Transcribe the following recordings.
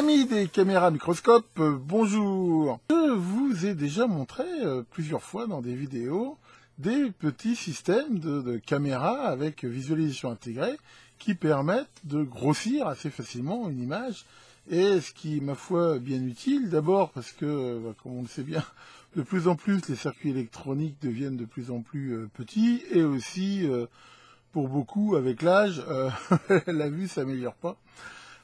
Amis des caméras microscopes, bonjour. Je vous ai déjà montré plusieurs fois dans des vidéos des petits systèmes de caméras avec visualisation intégrée qui permettent de grossir assez facilement une image, et ce qui est ma foi bien utile, d'abord parce que, comme on le sait bien, de plus en plus les circuits électroniques deviennent de plus en plus petits, et aussi pour beaucoup avec l'âge, la vue s'améliore pas.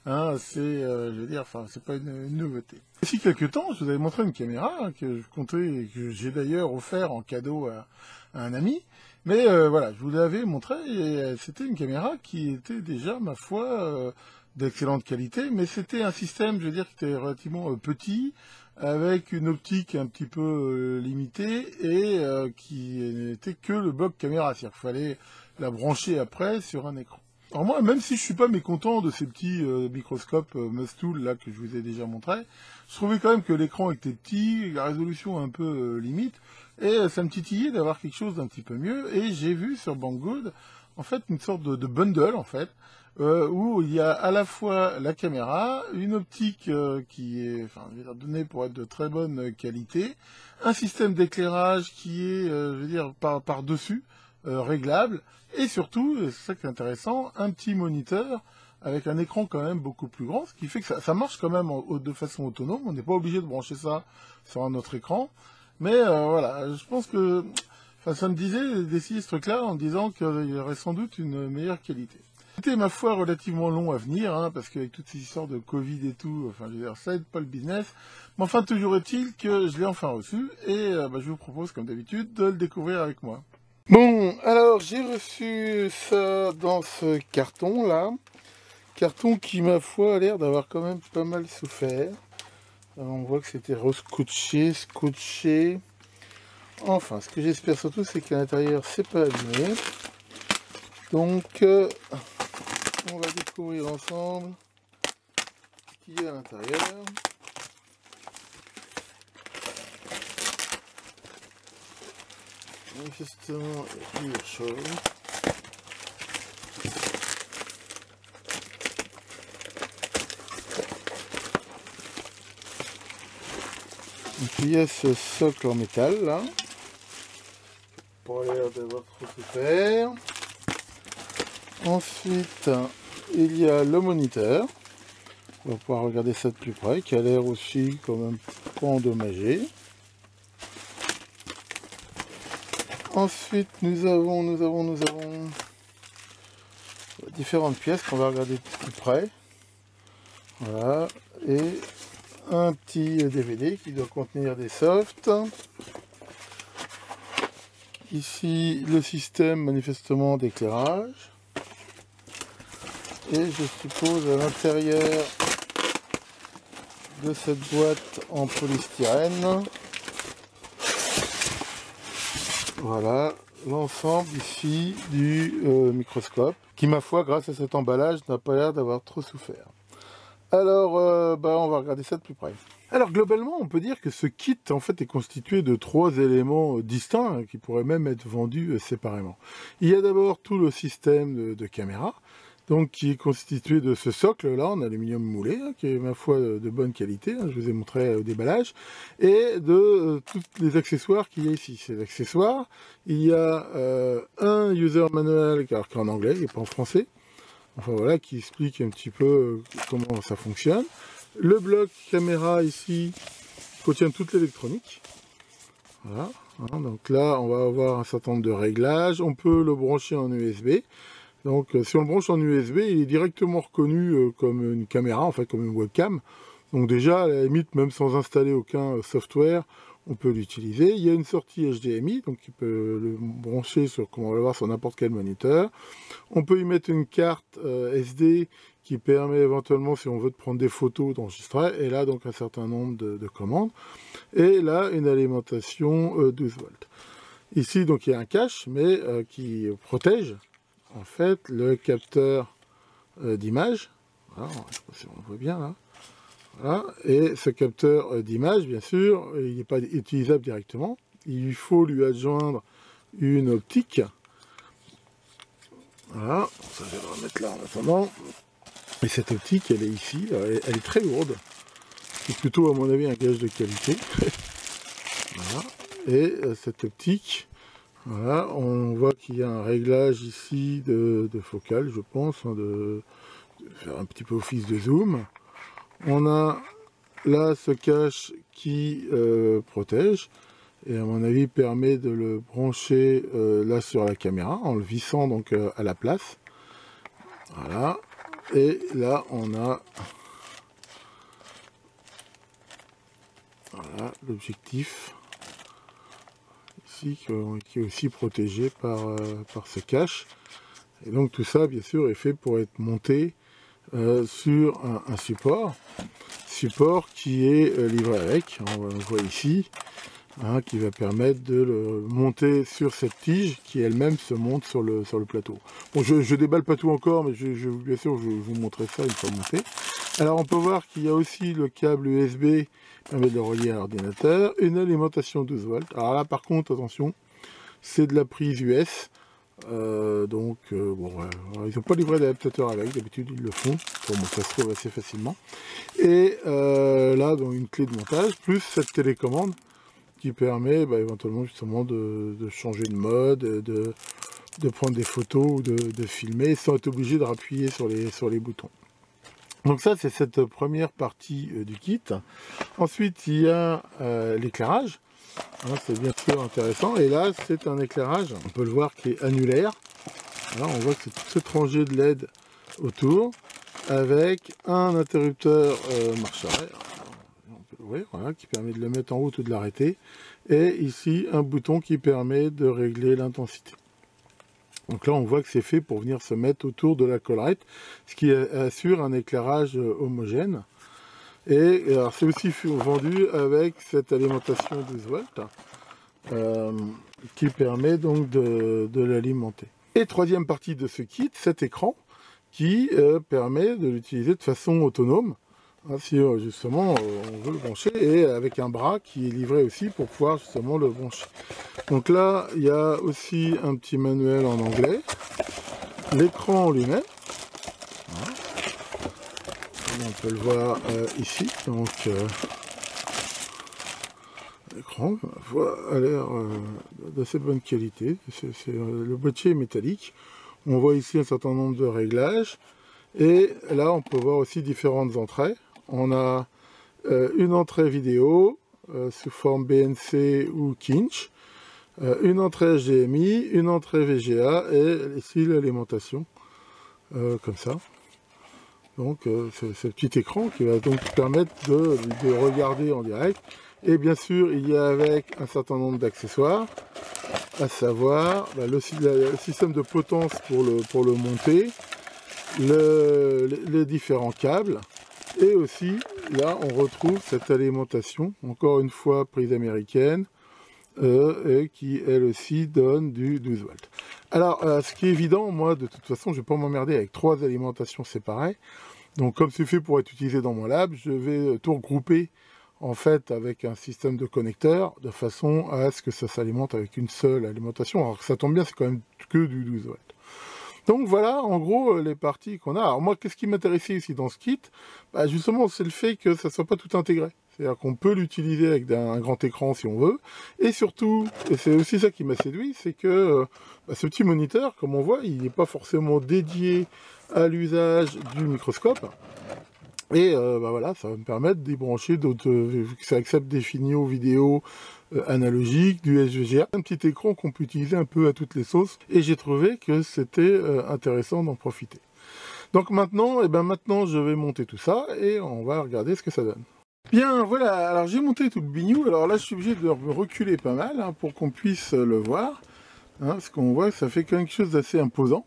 Hein, je veux dire, enfin, c'est pas une nouveauté. Ici quelques temps, je vous avais montré une caméra que je comptais et que j'ai d'ailleurs offert en cadeau à un ami. Mais voilà, je vous l'avais montré et c'était une caméra qui était déjà, ma foi, d'excellente qualité, mais c'était un système, je veux dire, qui était relativement petit, avec une optique un petit peu limitée et qui n'était que le bloc caméra, c'est-à-dire qu'il fallait la brancher après sur un écran. Alors moi, même si je suis pas mécontent de ces petits microscopes Mustool là que je vous ai déjà montré, je trouvais quand même que l'écran était petit, la résolution un peu limite, et ça me titillait d'avoir quelque chose d'un petit peu mieux. Et j'ai vu sur Banggood en fait une sorte de bundle en fait, où il y a à la fois la caméra, une optique qui est, enfin, je vais dire, donnée pour être de très bonne qualité, un système d'éclairage qui est, je veux dire, par-dessus, réglable, et surtout, c'est ça qui est intéressant, un petit moniteur avec un écran quand même beaucoup plus grand, ce qui fait que ça marche quand même de façon autonome, on n'est pas obligé de brancher ça sur un autre écran, mais voilà, je pense que, enfin, ça me disait d'essayer ce truc-là en disant qu'il y aurait sans doute une meilleure qualité. C'était, ma foi, relativement long à venir, hein, parce qu'avec toutes ces histoires de Covid et tout, enfin, je veux dire, ça aide pas le business, mais enfin, toujours est-il que je l'ai enfin reçu, et je vous propose, comme d'habitude, de le découvrir avec moi. Bon, alors j'ai reçu ça dans ce carton-là, carton qui, ma foi, a l'air d'avoir quand même pas mal souffert. Alors, on voit que c'était scotché. Enfin, ce que j'espère surtout, c'est qu'à l'intérieur, c'est pas abîmé. Donc, on va découvrir ensemble ce qu'il y a à l'intérieur. Manifestement, il y a plusieurs choses. Donc il y a ce socle en métal là, pas l'air d'avoir trop souffert. Ensuite, il y a le moniteur. On va pouvoir regarder ça de plus près, qui a l'air aussi quand même pas endommagé. Ensuite, nous avons différentes pièces qu'on va regarder de plus près. Voilà, et un petit DVD qui doit contenir des softs. Ici, le système manifestement d'éclairage. Et je suppose à l'intérieur de cette boîte en polystyrène, voilà l'ensemble ici du microscope, qui, ma foi, grâce à cet emballage, n'a pas l'air d'avoir trop souffert. Alors, on va regarder ça de plus près. Alors, globalement, on peut dire que ce kit, en fait, est constitué de 3 éléments distincts, qui pourraient même être vendus séparément. Il y a d'abord tout le système de caméra, donc qui est constitué de ce socle-là, en aluminium moulé, hein, qui est, ma foi, de bonne qualité, hein, je vous ai montré au déballage, et de tous les accessoires qu'il y a ici. Ces accessoires, il y a un user manual, qui est en anglais, il n'est pas en français, enfin voilà, qui explique un petit peu comment ça fonctionne. Le bloc caméra ici contient toute l'électronique. Voilà, hein, donc là on va avoir un certain nombre de réglages. On peut le brancher en USB. Donc si on le branche en USB, il est directement reconnu comme une caméra, en fait comme une webcam. Donc déjà, à la limite, même sans installer aucun software, on peut l'utiliser. Il y a une sortie HDMI, donc il peut le brancher sur, comme on va le voir, sur n'importe quel moniteur. On peut y mettre une carte SD qui permet éventuellement, si on veut prendre des photos, d'enregistrer. Et là, donc, un certain nombre de commandes. Et là, une alimentation 12 volts. Ici, donc, il y a un cache, mais qui protège, en fait, le capteur d'image. Voilà, je ne sais pas si on le voit bien, là. Voilà. Et ce capteur d'image, bien sûr, il n'est pas utilisable directement. Il faut lui adjoindre une optique. Voilà, ça je vais le remettre là en attendant. Et cette optique, elle est ici, elle est très lourde. C'est plutôt, à mon avis, un gage de qualité. Voilà. Et cette optique, voilà, on voit qu'il y a un réglage ici de focale, je pense, hein, de faire un petit peu office de zoom. On a là ce cache qui protège et à mon avis permet de le brancher là sur la caméra en le vissant donc à la place. Voilà. Et là on a voilà, l'objectif ici qui est aussi protégé par ce cache. Et donc tout ça bien sûr est fait pour être monté sur un support qui est livré avec, on le voit ici, hein, qui va permettre de le monter sur cette tige qui elle-même se monte sur le plateau. Bon, je déballe pas tout encore, mais bien sûr je vais vous montrer ça une fois monté. Alors on peut voir qu'il y a aussi le câble USB qui permet de le relier à l'ordinateur, une alimentation 12 volts. Alors là par contre attention, c'est de la prise US. Bon, ils n'ont pas livré d'adaptateur avec, d'habitude ils le font, bon, ça se trouve assez facilement. Et là, donc une clé de montage, plus cette télécommande qui permet éventuellement justement de changer de mode, de prendre des photos ou de filmer sans être obligé de rappuyer sur les boutons. Donc ça, c'est cette première partie du kit. Ensuite, il y a l'éclairage. C'est bien sûr intéressant, et là c'est un éclairage, on peut le voir, qui est annulaire. Là, on voit que c'est toute cette rangée de LED autour, avec un interrupteur marche arrière, on peut l'ouvrir, voilà, qui permet de le mettre en route ou de l'arrêter, et ici un bouton qui permet de régler l'intensité. Donc là on voit que c'est fait pour venir se mettre autour de la collerette, ce qui assure un éclairage homogène. Et alors c'est aussi vendu avec cette alimentation 12 volts qui permet donc de l'alimenter. Et troisième partie de ce kit, cet écran qui permet de l'utiliser de façon autonome, hein, si justement on veut le brancher, et avec un bras qui est livré aussi pour pouvoir justement le brancher. Donc là il y a aussi un petit manuel en anglais, l'écran lui-même. On peut le voir ici, donc l'écran a l'air d'assez bonne qualité, le boîtier est métallique, on voit ici un certain nombre de réglages, et là on peut voir aussi différentes entrées. On a une entrée vidéo sous forme BNC ou Kinch, une entrée HDMI, une entrée VGA, et ici l'alimentation, comme ça. Donc ce petit écran qui va donc permettre de regarder en direct. Et bien sûr il y a avec un certain nombre d'accessoires, à savoir le système de potence pour le monter, les différents câbles, et aussi là on retrouve cette alimentation, encore une fois prise américaine, et qui elle aussi donne du 12 volts. Alors ce qui est évident, moi de toute façon je ne vais pas m'emmerder avec 3 alimentations séparées. Donc comme c'est fait pour être utilisé dans mon lab, je vais tout regrouper en fait avec un système de connecteurs de façon à ce que ça s'alimente avec une seule alimentation. Alors que ça tombe bien, c'est quand même que du 12 volts. Donc voilà en gros les parties qu'on a. Alors moi qu'est-ce qui m'intéressait ici dans ce kit? Justement c'est le fait que ça ne soit pas tout intégré. C'est-à-dire qu'on peut l'utiliser avec un grand écran si on veut. Et surtout, et c'est aussi ça qui m'a séduit, c'est que ce petit moniteur, comme on voit, il n'est pas forcément dédié à l'usage du microscope. Et voilà, ça va me permettre d'y brancher d'autres, vu que ça accepte des signaux vidéo analogiques, du SVGA, un petit écran qu'on peut utiliser un peu à toutes les sauces. Et j'ai trouvé que c'était intéressant d'en profiter. Donc maintenant, maintenant je vais monter tout ça et on va regarder ce que ça donne. Bien, voilà, alors j'ai monté tout le bignou, alors là je suis obligé de me reculer pas mal hein, pour qu'on puisse le voir, hein, parce qu'on voit que ça fait quelque chose d'assez imposant.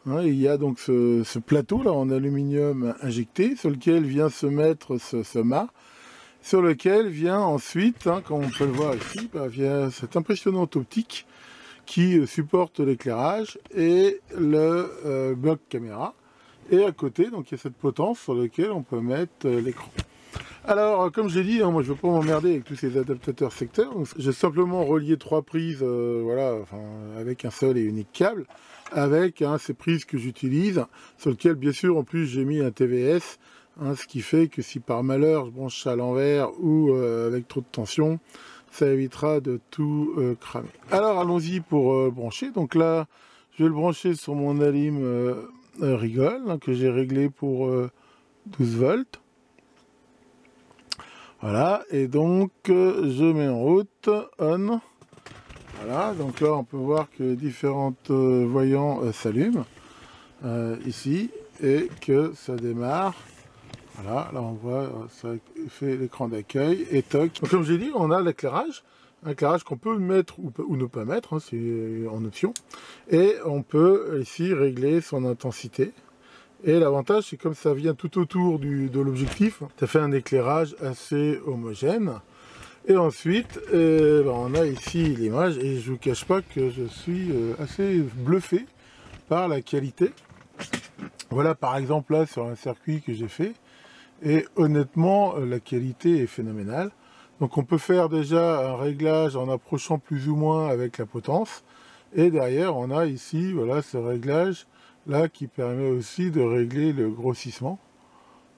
Hein, il y a donc ce plateau là en aluminium injecté, sur lequel vient se mettre ce mât, sur lequel vient ensuite, hein, comme on peut le voir ici, vient cette impressionnante optique qui supporte l'éclairage et le bloc caméra. Et à côté, donc il y a cette potence sur laquelle on peut mettre l'écran. Alors, comme je l'ai dit, hein, moi je ne veux pas m'emmerder avec tous ces adaptateurs secteurs. J'ai simplement relié 3 prises, voilà, avec un seul et unique câble. avec ces prises que j'utilise, sur lesquelles bien sûr en plus j'ai mis un TVS, ce qui fait que si par malheur je branche ça à l'envers ou avec trop de tension, ça évitera de tout cramer. Alors allons-y pour brancher. Donc là je vais le brancher sur mon alim rigole que j'ai réglé pour 12 volts. Voilà, et donc je mets en route, on. Voilà, donc là on peut voir que les différents voyants s'allument ici et que ça démarre. Voilà, là on voit, ça fait l'écran d'accueil et toc. Donc, comme j'ai dit, on a l'éclairage, un éclairage qu'on peut mettre ou ne pas mettre, c'est en option. Et on peut ici régler son intensité. Et l'avantage, c'est comme ça vient tout autour de l'objectif, ça fait un éclairage assez homogène. Et ensuite, on a ici l'image, et je ne vous cache pas que je suis assez bluffé par la qualité. Voilà par exemple là sur un circuit que j'ai fait, et honnêtement la qualité est phénoménale. Donc on peut faire déjà un réglage en approchant plus ou moins avec la potence, et derrière on a ici voilà ce réglage là qui permet aussi de régler le grossissement.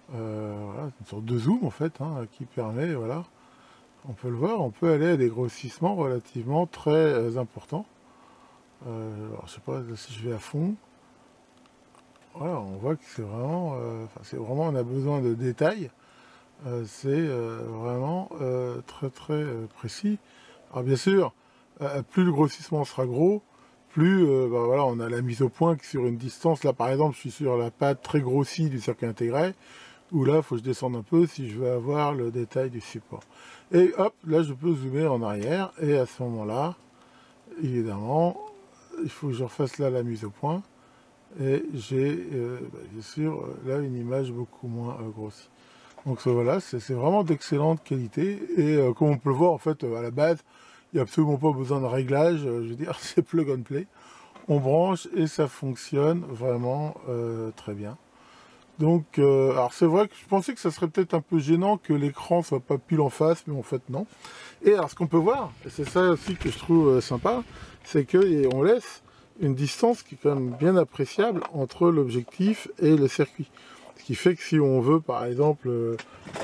Voilà, une sorte de zoom en fait qui permet, voilà, on peut le voir, on peut aller à des grossissements relativement très importants. Alors je sais pas si je vais à fond. Voilà, on voit que c'est vraiment, on a besoin de détails. C'est vraiment très très précis. Alors bien sûr, plus le grossissement sera gros, plus voilà, on a la mise au point que sur une distance. Là par exemple, je suis sur la pâte très grossie du circuit intégré, où là il faut que je descende un peu si je veux avoir le détail du support. Et hop, là je peux zoomer en arrière, et à ce moment-là, évidemment, il faut que je refasse là la mise au point. Et j'ai bien sûr là une image beaucoup moins grossie. Donc voilà, c'est vraiment d'excellente qualité, et comme on peut le voir en fait à la base, il n'y a absolument pas besoin de réglage, je veux dire, c'est plug and play. On branche et ça fonctionne vraiment très bien. Donc, alors c'est vrai que je pensais que ça serait peut-être un peu gênant que l'écran soit pas pile en face, mais en fait non. Et alors ce qu'on peut voir, et c'est ça aussi que je trouve sympa, c'est qu'on laisse une distance qui est quand même bien appréciable entre l'objectif et le circuit. Ce qui fait que si on veut par exemple,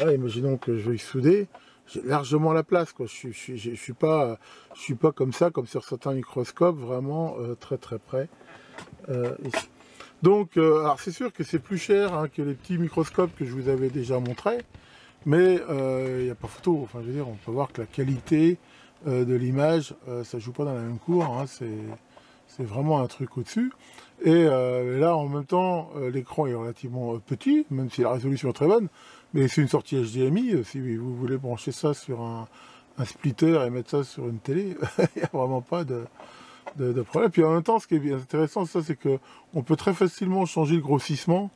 imaginons que je veuille souder, j'ai largement la place, quoi. Je suis pas comme ça, comme sur certains microscopes, vraiment très très près ici. Donc, alors c'est sûr que c'est plus cher que les petits microscopes que je vous avais déjà montrés, mais il n'y a pas photo. Enfin, je veux dire, on peut voir que la qualité de l'image, ça joue pas dans la même cour. C'est vraiment un truc au-dessus. Et là, en même temps, l'écran est relativement petit, même si la résolution est très bonne. Mais c'est une sortie HDMI. Si vous voulez brancher ça sur un splitter et mettre ça sur une télé, il n'y a vraiment pas de problème. Puis en même temps, ce qui est bien intéressant, c'est que on peut très facilement changer le grossissement,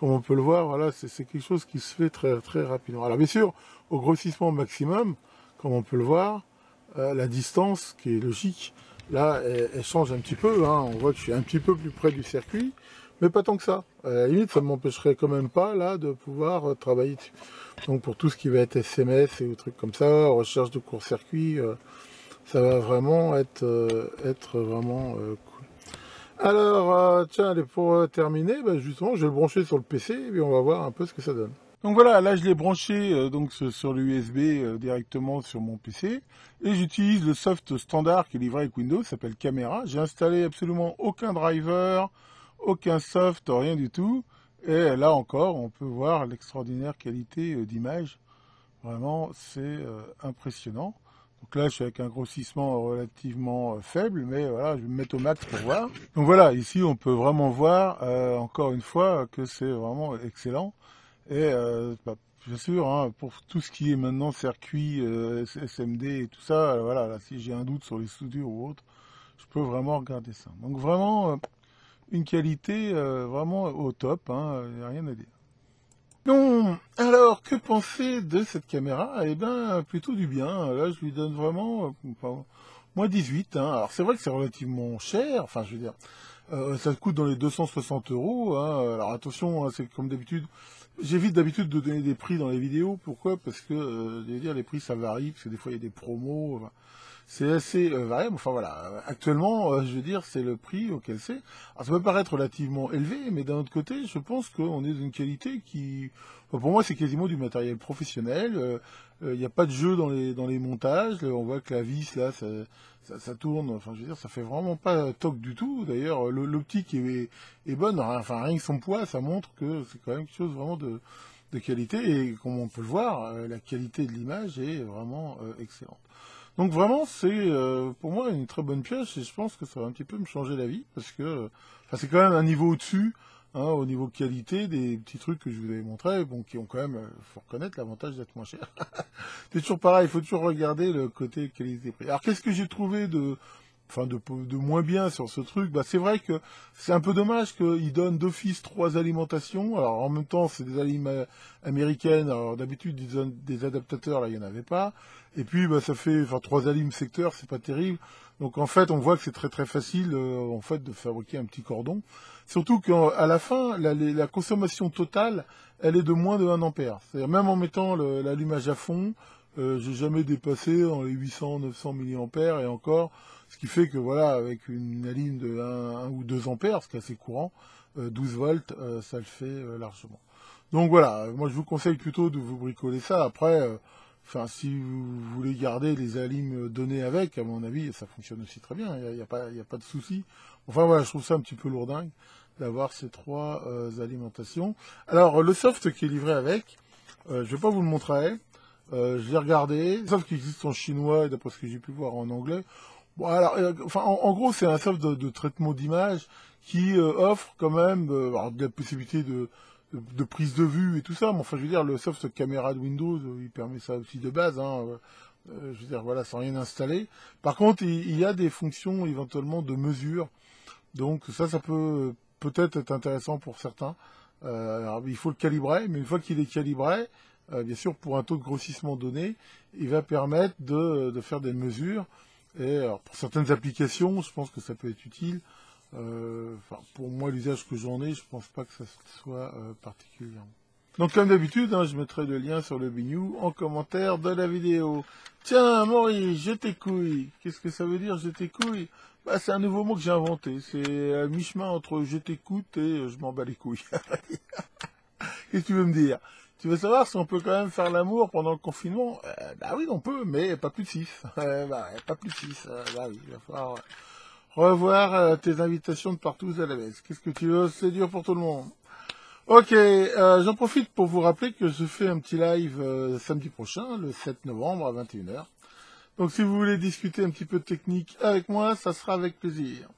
comme on peut le voir. Voilà, c'est quelque chose qui se fait très très rapidement. Alors bien sûr, au grossissement maximum, comme on peut le voir, la distance, qui est logique, là, elle change un petit peu. On voit que je suis un petit peu plus près du circuit, mais pas tant que ça. À la limite, ça ne m'empêcherait quand même pas là de pouvoir travailler dessus. Donc pour tout ce qui va être SMS et des trucs comme ça, recherche de court-circuit, ça va vraiment être vraiment cool. Alors, tiens, allez, pour terminer, justement, je vais le brancher sur le PC et on va voir un peu ce que ça donne. Donc voilà, là je l'ai branché donc sur le USB directement sur mon PC, et j'utilise le soft standard qui est livré avec Windows, ça s'appelle Camera. J'ai installé absolument aucun driver, aucun soft, rien du tout, et là encore on peut voir l'extraordinaire qualité d'image. Vraiment, c'est impressionnant. Donc là, je suis avec un grossissement relativement faible, mais voilà, je vais me mettre au max pour voir. Donc voilà, ici, on peut vraiment voir, encore une fois, que c'est vraiment excellent. Et bien sûr, pour tout ce qui est maintenant circuit, SMD et tout ça, voilà, là, si j'ai un doute sur les soudures ou autre, je peux vraiment regarder ça. Donc vraiment, une qualité vraiment au top, il n'y a rien à dire. Non, alors que penser de cette caméra? Eh bien, plutôt du bien. Là, je lui donne vraiment moins 18. Alors, c'est vrai que c'est relativement cher. Enfin, je veux dire, ça coûte dans les 260 €. Alors, attention, c'est comme d'habitude. J'évite d'habitude de donner des prix dans les vidéos. Pourquoi? Parce que, je veux dire, les prix, ça varie. Parce que des fois, il y a des promos. Enfin, c'est assez variable. Enfin voilà, actuellement, je veux dire, c'est le prix auquel c'est. Alors ça peut paraître relativement élevé, mais d'un autre côté, je pense qu'on est d'une qualité qui, enfin, pour moi, c'est quasiment du matériel professionnel. Il n'y a pas de jeu dans les montages. On voit que la vis là, ça tourne. Enfin, je veux dire, ça fait vraiment pas toc du tout. D'ailleurs, l'optique est bonne. Enfin, rien que son poids, ça montre que c'est quand même quelque chose vraiment de qualité. Et comme on peut le voir, la qualité de l'image est vraiment excellente. Donc vraiment, c'est pour moi une très bonne pièce et je pense que ça va un petit peu me changer la vie parce que enfin, c'est quand même un niveau au-dessus, hein, au niveau qualité, des petits trucs que je vous avais montrés, bon, qui ont quand même, faut reconnaître l'avantage d'être moins cher. C'est toujours pareil, il faut toujours regarder le côté qualité-prix. Alors qu'est-ce que j'ai trouvé de moins bien sur ce truc? Bah, c'est vrai que c'est un peu dommage qu'ils donnent d'office 3 alimentations. Alors en même temps, c'est des aliments américaines. Alors d'habitude, ils donnent des adaptateurs, là, il n'y en avait pas. Et puis, bah, ça fait, enfin, 3 alim secteurs, c'est pas terrible. Donc en fait, on voit que c'est très très facile, en fait, de fabriquer un petit cordon. Surtout qu'à la fin, la consommation totale, elle est de moins de 1 ampère. C'est-à-dire même en mettant l'allumage à fond, j'ai jamais dépassé dans les 800-900 milliampères et encore. Ce qui fait que voilà, avec une ligne de 1 ou 2 ampères, ce qui est assez courant, 12 volts, ça le fait largement. Donc voilà, moi je vous conseille plutôt de vous bricoler ça. Après, enfin si vous voulez garder les alimes donnés avec, à mon avis, ça fonctionne aussi très bien, il n'y a pas de souci. Enfin voilà, je trouve ça un petit peu lourdingue d'avoir ces 3 alimentations. Alors le soft qui est livré avec, je ne vais pas vous le montrer, je l'ai regardé, sauf qu'il existe en chinois et d'après ce que j'ai pu voir en anglais. Bon, alors, enfin, en gros, c'est un soft de traitement d'image qui offre quand même alors, de la possibilité de prise de vue et tout ça. Mais enfin, je veux dire, le soft caméra de Windows, il permet ça aussi de base. Hein, je veux dire, voilà, sans rien installer. Par contre, il y a des fonctions éventuellement de mesure. Donc ça peut peut-être être intéressant pour certains. Alors, il faut le calibrer, mais une fois qu'il est calibré, bien sûr, pour un taux de grossissement donné, il va permettre de faire des mesures. Et alors, pour certaines applications, je pense que ça peut être utile. Enfin, pour moi, l'usage que j'en ai, je pense pas que ça soit particulièrement. Donc, comme d'habitude, hein, je mettrai le lien sur le Bignou en commentaire de la vidéo. Tiens, Maurice, je tes couilles. Qu'est-ce que ça veut dire, je tes couilles? Bah, c'est un nouveau mot que j'ai inventé. C'est à mi-chemin entre je t'écoute et je m'en bats les couilles. Qu'est-ce que tu veux me dire? Tu veux savoir si on peut quand même faire l'amour pendant le confinement? Bah oui, on peut, mais pas plus de 6. Bah, pas plus de 6. Bah oui, il va falloir revoir tes invitations de partout à la baisse. Qu'est-ce que tu veux? C'est dur pour tout le monde. Ok, j'en profite pour vous rappeler que je fais un petit live samedi prochain, le 7 novembre à 21h. Donc si vous voulez discuter un petit peu de technique avec moi, ça sera avec plaisir.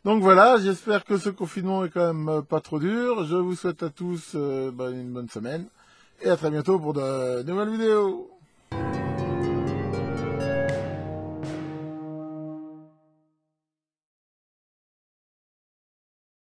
Donc voilà, j'espère que ce confinement est quand même pas trop dur. Je vous souhaite à tous une bonne semaine et à très bientôt pour de nouvelles vidéos.